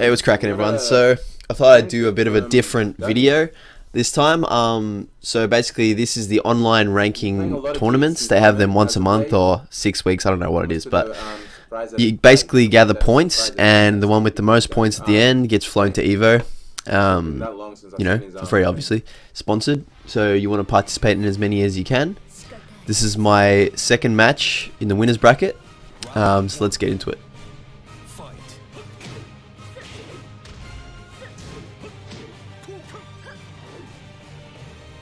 Hey, what's cracking, everyone? So I thought I'd do a bit of a different video this time. So basically this is the online ranking tournaments. They have them once a month or 6 weeks, I don't know what it is, but you basically gather points, and the one with the most points at the end gets flown to Evo. You know, for free, obviously, sponsored. So you want to participate in as many as you can. This is my second match in the winners bracket, so let's get into it.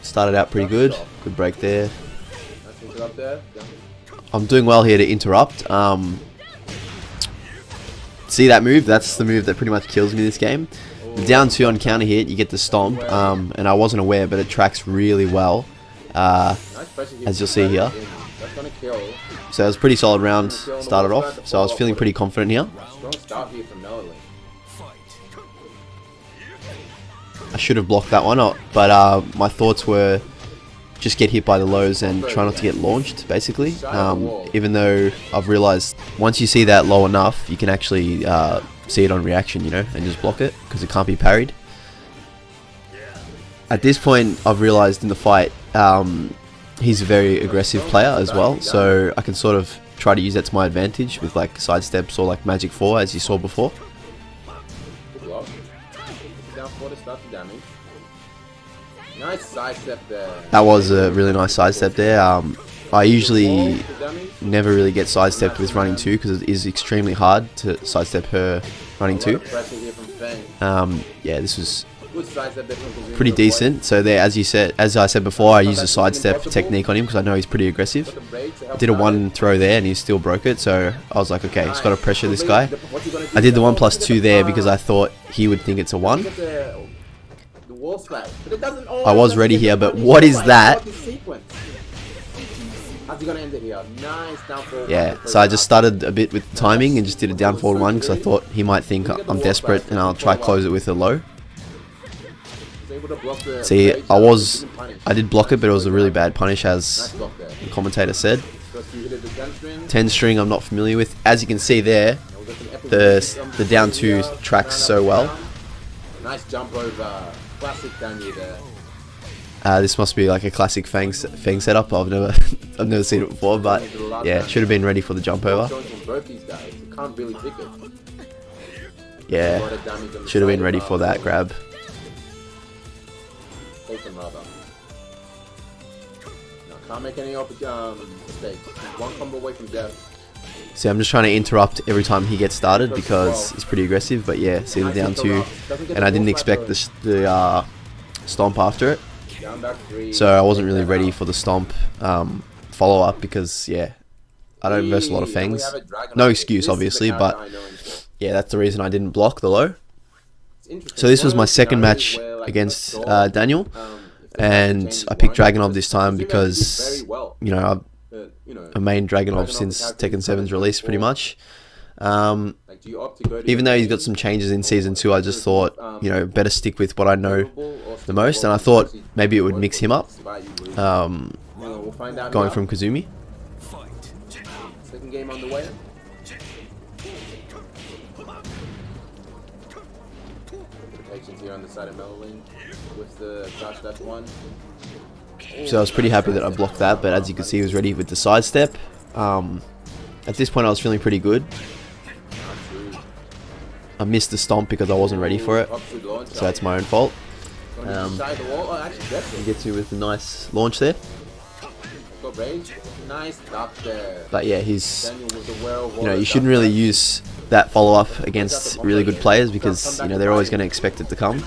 Started out pretty good break there. I'm doing well here to interrupt. See that move? That's the move that pretty much kills me this game. The down 2 on counter hit, you get the stomp, and I wasn't aware, but it tracks really well, as you'll see here. So it was a pretty solid round started off, so I was feeling pretty confident here. I should have blocked that one up, but my thoughts were just get hit by the lows and try not to get launched, basically. Even though I've realized once you see that low enough, you can actually see it on reaction, you know, and just block it because it can't be parried. At this point, I've realized in the fight, he's a very aggressive player as well, so I can sort of try to use that to my advantage with like side steps or like magic 4, as you saw before. Nice side step there. That was a really nice side step there. I usually never really get sidestepped with running 2 because it is extremely hard to sidestep her running 2. Yeah, this was pretty decent. So there, as I said before, I used a sidestep technique on him because I know he's pretty aggressive. I did a 1 throw there and he still broke it, so I was like, okay, just got to pressure this guy. I did the 1+2 there because I thought he would think it's a 1. I was ready here, but what is that? Yeah, so I just started a bit with timing and just did a down forward 1 because I thought he might think I'm desperate and I'll try close it with a low. See, I did block it, but it was a really bad punish, as the commentator said. 10 string I'm not familiar with. As you can see there, the down 2 tracks so well. Nice jump over. Classic Daniel there. This must be like a classic Fang setup. I've never seen it before, but yeah, should have been ready for the jump over. Yeah, should have been ready for that grab. Can't make any mistakes. One combo away from death. See, I'm just trying to interrupt every time he gets started because he's pretty aggressive, but yeah, see the down 2, and I didn't expect the stomp after it, so I wasn't really ready for the stomp follow-up because, yeah, I don't verse a lot of Fangs. No excuse, obviously, but yeah, that's the reason I didn't block the low. So this was my second match against Daniel, and I picked Dragunov this time because, you know, a main Dragunov since Tekken 7's release, pretty much. Even though he's got some changes in Season 2, I just thought, you know, better stick with what I know the most, and I thought maybe it would mix him up, going from Kazumi. Second game on the way. Patience here on the side of Mellowlink with the crouch dash 1. So I was pretty happy that I blocked that, but as you can see, he was ready with the sidestep. At this point, I was feeling pretty good. I missed the stomp because I wasn't ready for it, so that's my own fault. He gets me with a nice launch there. But yeah, he's, you know, you shouldn't really use that follow-up against really good players because, you know, they're always going to expect it to come.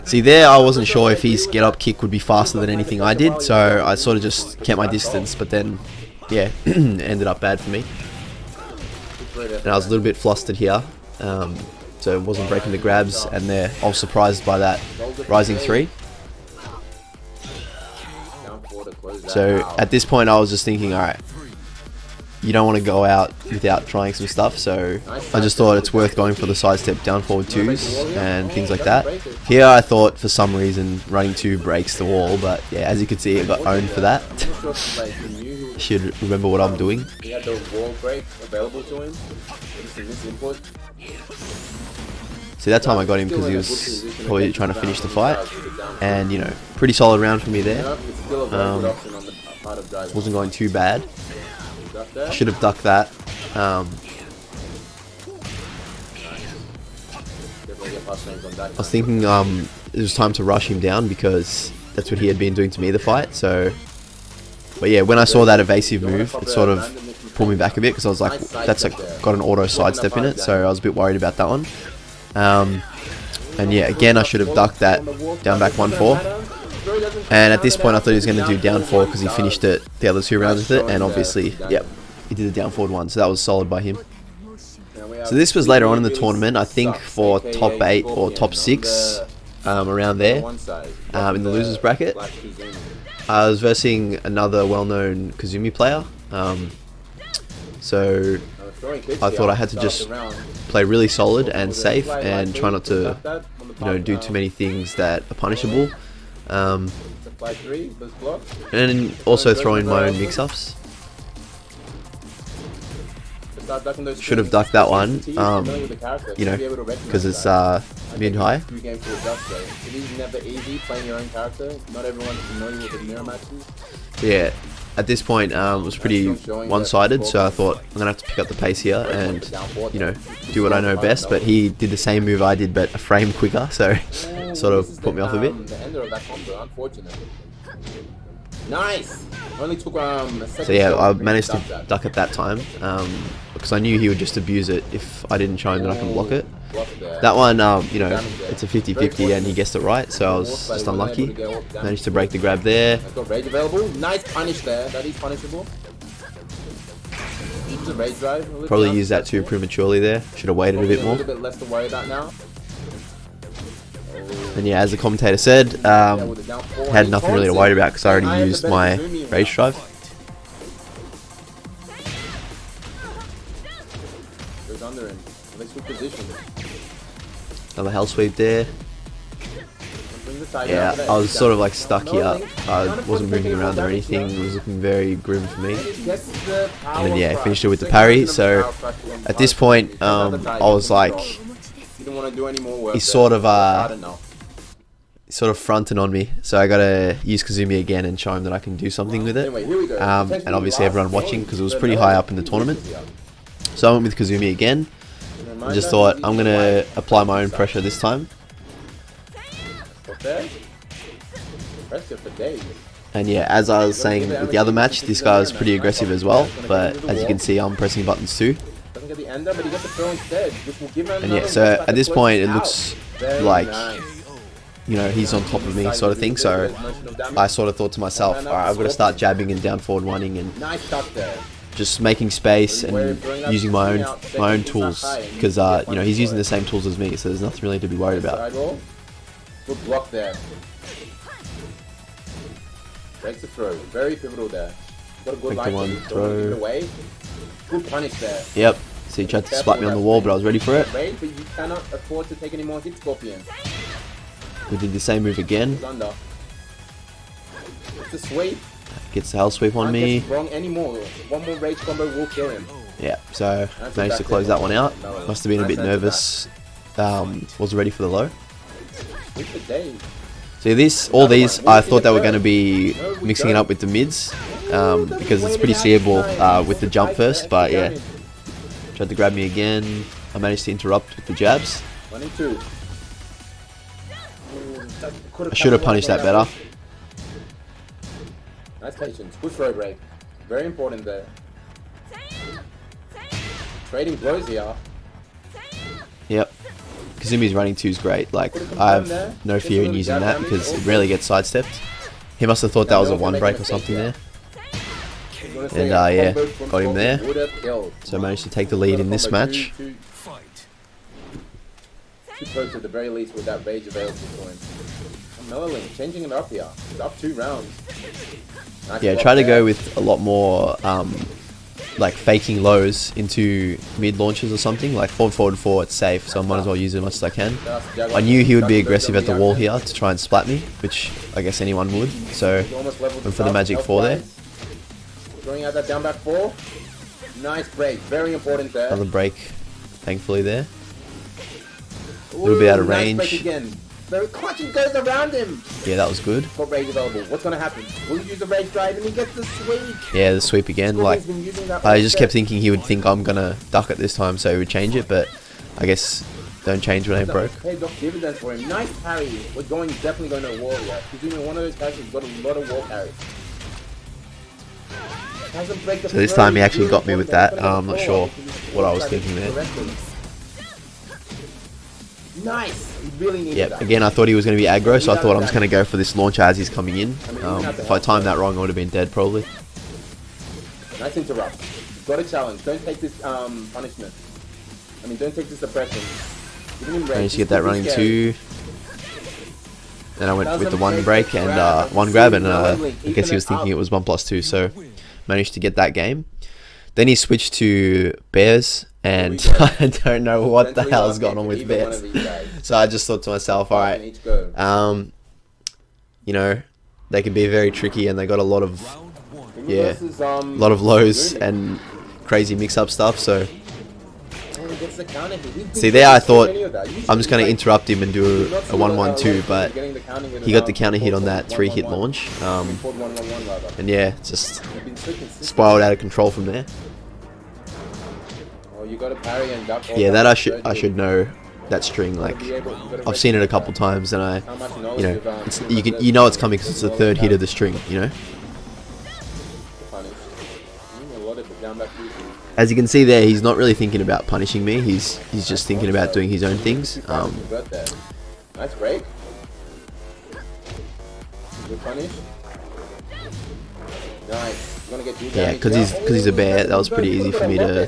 See there, I wasn't sure if his get up kick would be faster than anything I did, so I sort of just kept my distance, but then, yeah, ended up bad for me. And I was a little bit flustered here, so it wasn't breaking the grabs, and there I was surprised by that rising 3. So at this point I was just thinking, alright, you don't want to go out without trying some stuff, so I just thought it's worth going for the sidestep down forward 2s and things like that. Here I thought for some reason running 2 breaks the wall, but yeah, as you can see, it got owned for that. should remember what I'm doing. He had the wall break available to him. This input. See, that time I got him because he was probably trying to finish the fight. And, you know, pretty solid round for me there. Wasn't going too bad. I should have ducked that. I was thinking it was time to rush him down because that's what he had been doing to me the fight. So, but yeah, when I saw that evasive move, it sort of pulled me back a bit because I was like, that's got an auto sidestep in it. So I was a bit worried about that one. And yeah, again, I should have ducked that down back 1-4. And at this point, I thought he was going to do down 4 because he finished it the other 2 rounds with it. And obviously, yep, he did the down forward one. So that was solid by him. So this was later on in the tournament, I think for top 8 or top 6, around there, in the losers bracket. I was versing another well-known Kazumi player. So I thought I had to just play really solid and safe and try not to, you know, do too many things that are punishable. And also throw in my own mix-ups. Should have ducked that one, you know, because it's mid-high. Yeah, at this point it was pretty one-sided, so I thought I'm gonna have to pick up the pace here and, you know, do what I know best. But he did the same move I did, but a frame quicker, so sort of put me off a bit. Nice. Only took so yeah, I managed to duck at that time because I knew he would just abuse it if I didn't show him that I can block it. That one, you know, it's a 50-50 and he guessed it right, so I was just unlucky. Managed to break the grab there. Nice punish there. That is punishable. Probably used that too prematurely there. Should have waited a bit more. And yeah, as the commentator said, had nothing really to worry about because I already used my rage drive. Another hell sweep there. Yeah, I was sort of like stuck here. I wasn't moving around or anything. It was looking very grim for me. And then yeah, I finished it with the parry. So at this point, I was like, he's sort of fronting on me, so I gotta use Kazumi again and show him that I can do something with it. And obviously everyone watching because it was pretty high up in the tournament. So I went with Kazumi again. I just thought I'm gonna apply my own pressure this time. And yeah, as I was saying with the other match, this guy was pretty aggressive as well. But as you can see, I'm pressing buttons too. And yeah, so at this point it looks like, you know, he's on top of me sort of thing. So I sort of thought to myself, alright, I've got to start jabbing and down forward one-ing and just making space and using my own tools because you know, he's using the same tools as me, so there's nothing really to be worried about. Good block there. Breaks the throw. Very pivotal there. Got a good light one throw. Away. Good punish there. Yep. So he tried to splat me on the wall, but I was ready for it. But you cannot afford to take any more hits, Scorpion. We did the same move again. It's a sweep. Gets the hell sweep on me. Wrong anymore. One more rage combo will kill him. Yeah, so managed to close that one out. Must have been a bit nervous. Wasn't ready for the low. So all these, I thought they were going to be mixing it up with the mids because it's pretty seeable with the jump first. But yeah, tried to grab me again. I managed to interrupt with the jabs. I should have punished that better. Nice patience. Push throw break. Very important there. Trading blows here. Yep. Kazumi's running 2 is great. Like, I have no fear in using that because it rarely gets sidestepped. He must have thought that was a 1 break or something there. And yeah, got him there. So I managed to take the lead in this match. Too close at the very least with that rage available to him. Mellowlink changing it up here. It's up 2 rounds. Nice. Yeah, try to go with a lot more like faking lows into mid launches or something. Like forward 4, it's safe, so I might as well use it as much as I can. I knew he would be aggressive at the wall here to try and splat me, which I guess anyone would. So went for the magic 4 there. Throwing out that down back 4. Nice break. Very important there. Another break, thankfully there. A little bit out of range. Nice break again. Very clutch and goes around him. Yeah, that was good. Got rage available. What's gonna happen? Will he use the rage drive and he gets the sweep? Yeah, the sweep again. Like, I just kept thinking he would think I'm gonna duck it this time, so he would change it. But I guess don't change when I broke. Hey, Doc, dividends for him. Nice parry. We're definitely going to war here. He's doing one of those guys who's got a lot of war carries. So this time he actually got me with that. I'm not sure what I was thinking there. Nice. He really needed Yep. that. Again, I thought he was going to be aggro, so I thought I'm just going to go for this launcher as he's coming in. If I timed that wrong, I would have been dead probably. Nice interrupt. Got a challenge. Don't take this punishment. I mean, don't take this suppression. Managed to get that running too. Then I went with the one break and one grab, and I guess he was thinking it was 1+2, so managed to get that game. Then he switched to bears, and I don't know what the hell is going on with bears. So I just thought to myself, alright, you know, they can be very tricky, and they got a lot of, yeah, a lot of lows and crazy mix-up stuff, so see there I thought I'm just going to interrupt him and do a 1-1-2, but he got the counter hit on that 3-hit launch, and yeah, just spiraled out of control from there. Yeah, that I should know that string. Like, I've seen it a couple times, and you know it's coming because it's the third hit of the string, you know. As you can see there, he's not really thinking about punishing me. He's just thinking about doing his own things. Nice break. Good punish. Nice. Yeah, because he's a bear, that was pretty easy for me to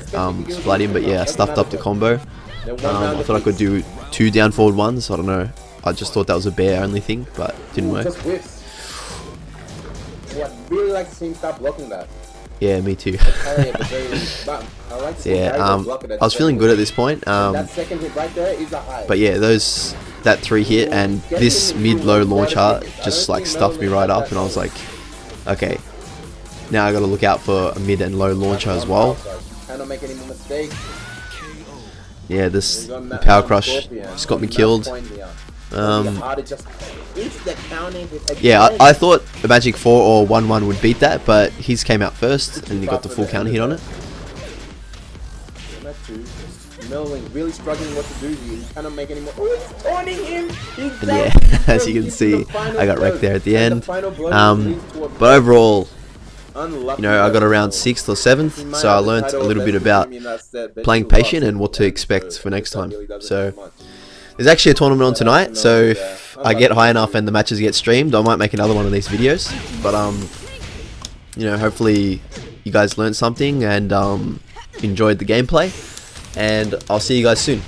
splat him. But yeah, I stuffed up the combo. I thought I could do 2 down forward ones. I don't know. I just thought that was a bear only thing, but didn't work. I'd really like to see him stop blocking that. Yeah, me too. So yeah, I was feeling good at this point. But yeah, that 3 hit and this mid-low launcher just like stuffed me right up, and I was like, okay, now I got to look out for a mid and low launcher as well. Yeah, this power crush just got me killed. Yeah, I thought the Magic 4 or 1-1 would beat that, but his came out first and he got the full counter hit on it. Mellowlink really struggling what to do here. He cannot make any more. Oh, it's taunting him! And yeah, as you can see, I got wrecked there at the end. But overall, you know, I got around 6th or 7th, so I learned a little bit about playing patient and what to expect for next time. So there's actually a tournament on tonight, so if I get high enough and the matches get streamed, I might make another one of these videos. But you know, hopefully you guys learned something and enjoyed the gameplay, and I'll see you guys soon.